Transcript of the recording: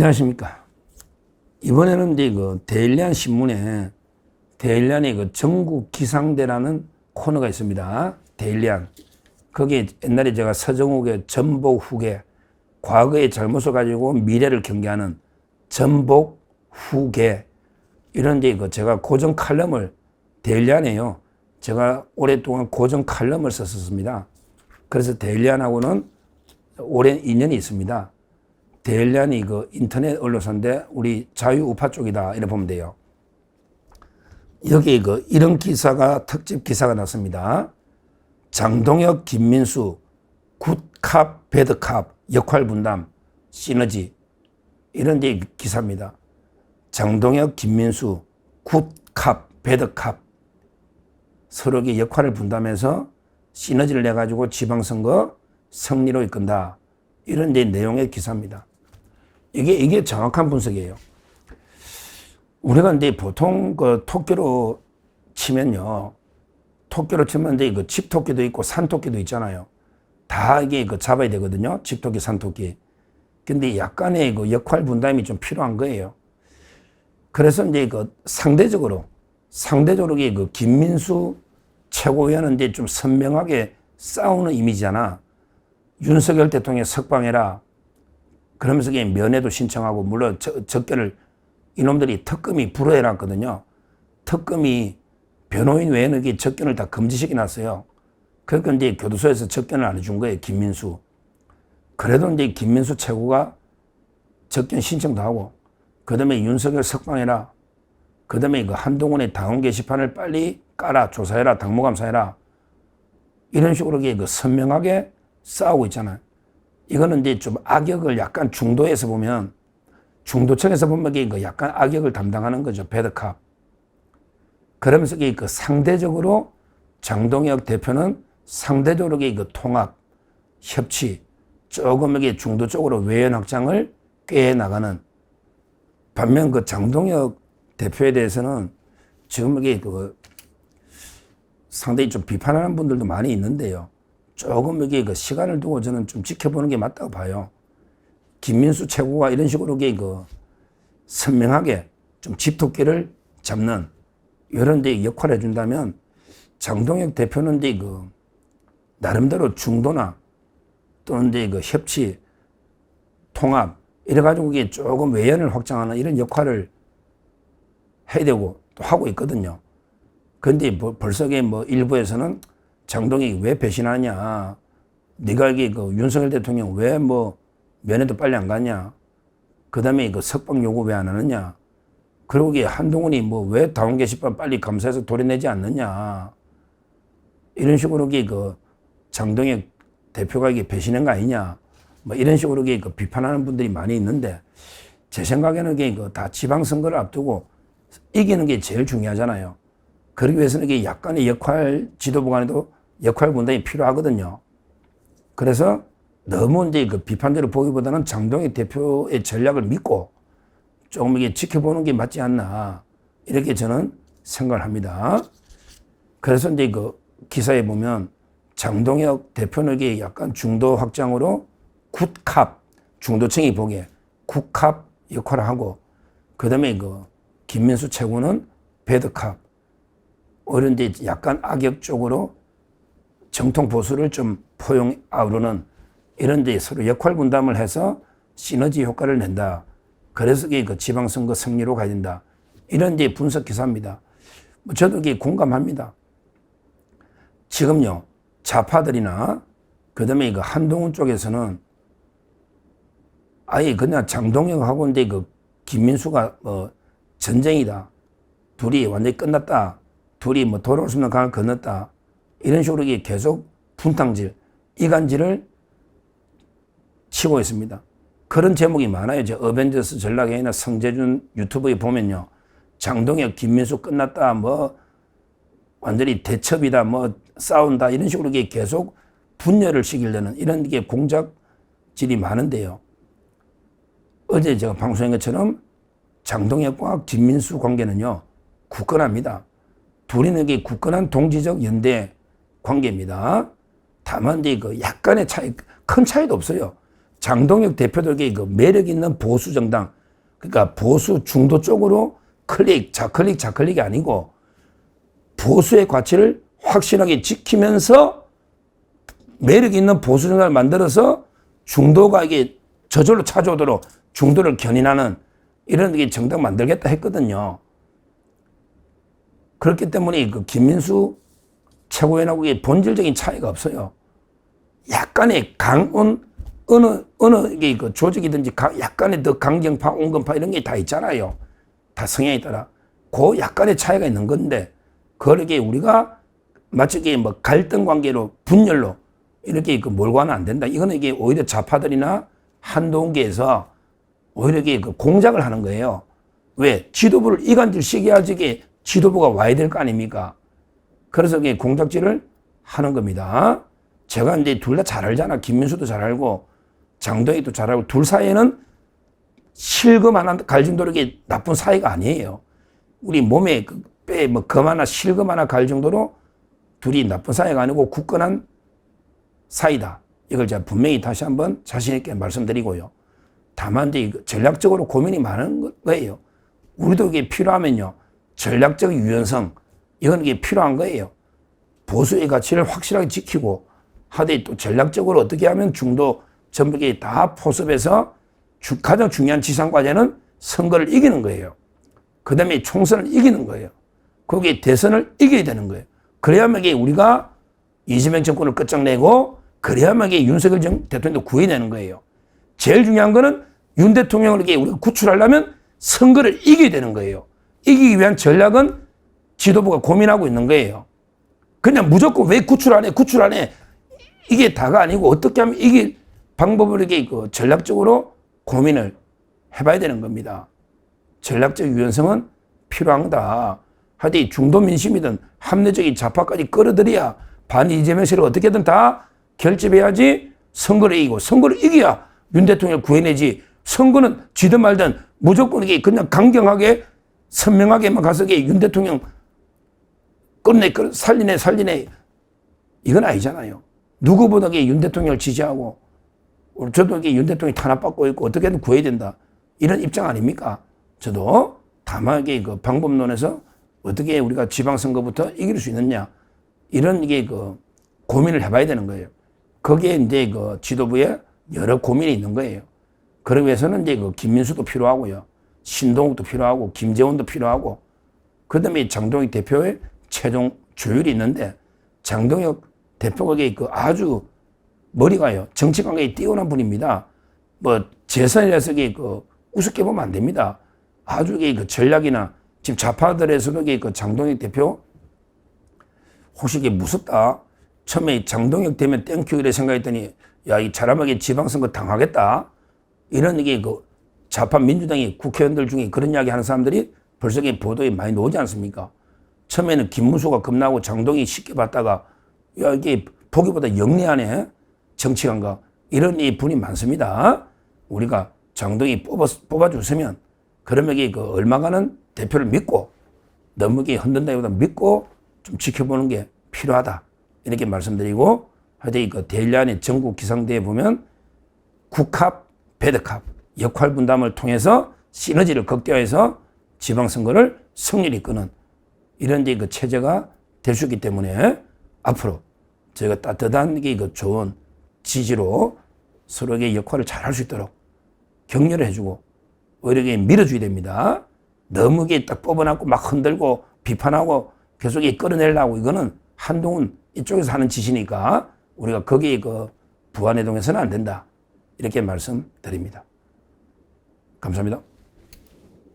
안녕하십니까. 이번에는 이제 대일리안 신문에 대일리안의 전국 기상대라는 코너가 있습니다. 대일리안. 거기에 옛날에 제가 서정욱의 전복 후계, 과거의 잘못을 가지고 미래를 경계하는 전복 후계, 이런 이제 제가 고정 칼럼을 대일리안에요. 제가 오랫동안 고정 칼럼을 썼었습니다. 그래서 대일리안하고는 오랜 인연이 있습니다. 대일리안이 인터넷 언론사인데 우리 자유우파 쪽이다 이렇게 보면 돼요. 여기 이런 기사가 특집 기사가 났습니다. 장동혁, 김민수 굿캅, 배드캅 역할 분담 시너지, 이런 이제 기사입니다. 장동혁, 김민수 굿캅, 배드캅 서로의 역할을 분담해서 시너지를 내 가지고 지방선거 승리로 이끈다, 이런 이제 내용의 기사입니다. 이게 정확한 분석이에요. 우리가 이제 보통 토끼로 치면요. 토끼로 치면 이제 집토끼도 있고 산토끼도 있잖아요. 다 이게 잡아야 되거든요. 집토끼, 산토끼. 근데 약간의 역할 분담이 좀 필요한 거예요. 그래서 이제 상대적으로 김민수 최고위원은 이제 좀 선명하게 싸우는 이미지잖아. 윤석열 대통령 석방해라. 그러면서 면회도 신청하고, 물론 적결을 이놈들이 특검이 불허해놨거든요. 특검이 변호인 외에는 접견을 다 금지시켜놨어요. 그러니까 이제 교도소에서 접견을 안 해준 거예요, 김민수. 그래도 이제 김민수 최고가 접견 신청도 하고, 그 다음에 윤석열 석방해라. 그 다음에 한동훈의 당원 게시판을 빨리 깔아, 조사해라, 당무감사해라. 이런 식으로 선명하게 싸우고 있잖아요. 이거는 이제 좀 악역을 약간 중도에서 보면, 중도층에서 보면 약간 악역을 담당하는 거죠. 배드캅. 그러면서 상대적으로 장동혁 대표는 상대적으로 통합, 협치, 조금 중도 쪽으로 외연 확장을 꾀해 나가는. 반면 장동혁 대표에 대해서는 지금 상당히 좀 비판하는 분들도 많이 있는데요. 조금 시간을 두고 저는 좀 지켜보는 게 맞다고 봐요. 김민수 최고가 이런 식으로 선명하게 좀 집토끼를 잡는 이런 데 역할을 해준다면, 장동혁 대표는 나름대로 중도나 또는 협치, 통합 이래가지고 조금 외연을 확장하는 이런 역할을 해야 되고 또 하고 있거든요. 그런데 벌써 일부에서는 장동혁이 왜 배신하냐, 네가 윤석열 대통령 왜 면회도 빨리 안 가냐, 그 다음에 석방 요구 왜 안 하느냐, 그리고 한동훈이 왜 당원 게시판 빨리 감사해서 도려내지 않느냐, 이런 식으로 장동혁 대표가 배신한 거 아니냐, 이런 식으로 비판하는 분들이 많이 있는데, 제 생각에는 다 지방선거를 앞두고 이기는 게 제일 중요하잖아요. 그러기 위해서는 약간의 역할, 지도부 간에도 역할 분담이 필요하거든요. 그래서 너무 이제 비판대로 보기보다는 장동혁 대표의 전략을 믿고 조금 지켜보는 게 맞지 않나, 이렇게 저는 생각을 합니다. 그래서 이제 기사에 보면 장동혁 대표는 약간 중도 확장으로 굿캅, 중도층이 보기에 굿캅 역할을 하고, 그 다음에 김민수 최고는 배드캅, 이런 데 약간 악역 쪽으로 정통 보수를 좀 포용 아우르는 이런 데 서로 역할 분담을 해서 시너지 효과를 낸다. 그래서 지방선거 승리로 가야 된다. 이런 데 분석 기사입니다. 저도 공감합니다. 지금요, 좌파들이나 그 다음에 한동훈 쪽에서는 아예 그냥 장동혁하고 이제 김민수가 전쟁이다. 둘이 완전히 끝났다. 둘이 돌아올 수 없는 강을 건넜다. 이런 식으로 계속 분탕질, 이간질을 치고 있습니다. 그런 제목이 많아요. 어벤져스 전략회의나 성재준 유튜브에 보면요. 장동혁, 김민수 끝났다. 완전히 대첩이다. 싸운다. 이런 식으로 계속 분열을 시키려는 이런 공작질이 많은데요. 어제 제가 방송한 것처럼 장동혁과 김민수 관계는요, 굳건합니다. 둘이는 굳건한 동지적 연대 관계입니다. 다만 이제 약간의 차이, 큰 차이도 없어요. 장동혁 대표들에게 그 매력 있는 보수 정당, 그러니까 보수 중도 쪽으로 좌클릭이 아니고 보수의 가치를 확실하게 지키면서 매력 있는 보수 정당을 만들어서 중도가 이게 저절로 찾아오도록 중도를 견인하는 이런 게 정당 만들겠다 했거든요. 그렇기 때문에 그 김민수 최고위원하고 본질적인 차이가 없어요. 약간의 어느 게 그 조직이든지 약간의 더 강경파, 온건파 이런 게 다 있잖아요. 다 성향에 따라. 그 약간의 차이가 있는 건데, 그걸 이게 우리가 마치 뭐 갈등 관계로, 분열로 이렇게 몰고 하면 안 된다. 이거는 이게 오히려 좌파들이나 한동계에서 오히려 이게 그 공작을 하는 거예요. 왜? 지도부를 이간질시켜야지 이게 지도부가 와야 될 거 아닙니까? 그래서 이게 공작질을 하는 겁니다. 제가 이제 둘 다 잘 알잖아. 김민수도 잘 알고, 장동혁도 잘 알고, 둘 사이에는 실금 하나 갈 정도로 이게 나쁜 사이가 아니에요. 우리 몸에 뼈에 뭐 검 하나, 실금 하나 갈 정도로 둘이 나쁜 사이가 아니고 굳건한 사이다. 이걸 제가 분명히 다시 한번 자신있게 말씀드리고요. 다만 이제 전략적으로 고민이 많은 거예요. 우리도 이게 필요하면요. 전략적 유연성, 이건 이게 필요한 거예요. 보수의 가치를 확실하게 지키고 하되 또 전략적으로 어떻게 하면 중도 전북이 다 포섭해서 가장 중요한 지상과제는 선거를 이기는 거예요. 그 다음에 총선을 이기는 거예요. 거기에 대선을 이겨야 되는 거예요. 그래야만 우리가 이재명 정권을 끝장내고 그래야만 윤석열 대통령도 구해내는 거예요. 제일 중요한 거는 윤 대통령을 우리가 구출하려면 선거를 이겨야 되는 거예요. 이기기 위한 전략은 지도부가 고민하고 있는 거예요. 그냥 무조건 왜 구출 안 해? 이게 다가 아니고 어떻게 하면 이길 방법을 이렇게 전략적으로 고민을 해봐야 되는 겁니다. 전략적 유연성은 필요한 거다. 하여튼 중도 민심이든 합리적인 좌파까지 끌어들여야 반 이재명 씨를 어떻게든 다 결집해야지 선거를 이기고, 선거를 이겨야 윤 대통령을 구해내지. 선거는 지든 말든 무조건 이게 그냥 강경하게 선명하게만 가서 윤 대통령 살리네 이건 아니잖아요. 누구보다 윤 대통령을 지지하고 저도 윤 대통령이 탄압받고 있고 어떻게든 구해야 된다. 이런 입장 아닙니까? 저도 다만 그 방법론에서 어떻게 우리가 지방선거부터 이길 수 있느냐. 이런 고민을 해봐야 되는 거예요. 거기에 이제 지도부에 여러 고민이 있는 거예요. 그러기 위해서는 이제 김민수도 필요하고요. 신동욱도 필요하고, 김재원도 필요하고, 그 다음에 장동혁 대표의 최종 조율이 있는데, 장동혁 대표가 아주 머리가요. 정치 관계에 뛰어난 분입니다. 뭐, 재선이라서 우습게 보면 안 됩니다. 아주 전략이나, 지금 좌파들에서도 장동혁 대표, 혹시 무섭다. 처음에 장동혁 되면 땡큐 이래 생각했더니, 야, 이 사람에게 지방선거 당하겠다. 이런 좌파 민주당의 국회의원들 중에 그런 이야기 하는 사람들이 벌써 보도에 많이 나오지 않습니까? 처음에는 김문수가 겁나고 장동혁이 쉽게 봤다가, 야, 이게 보기보다 영리하네. 정치관가. 이런 분이 많습니다. 우리가 장동혁이 뽑아줬으면, 그러면 얼마간은 대표를 믿고, 너무 흔든다기보다 믿고 좀 지켜보는 게 필요하다. 이렇게 말씀드리고, 하여튼 대일련의 전국 기상대에 보면 국합, 배드캅 역할 분담을 통해서 시너지를 극대화해서 지방선거를 승리를 이끄는 이런 체제가 될 수 있기 때문에 앞으로 저희가 따뜻한 좋은 지지로 서로에게 역할을 잘 할 수 있도록 격려를 해주고 오히려 밀어줘야 됩니다. 너무 딱 뽑아놨고 막 흔들고 비판하고 계속 끌어내려고 이거는 한동훈 이쪽에서 하는 짓이니까 우리가 거기에 부안해동해서는 안 된다. 이렇게 말씀드립니다. 감사합니다.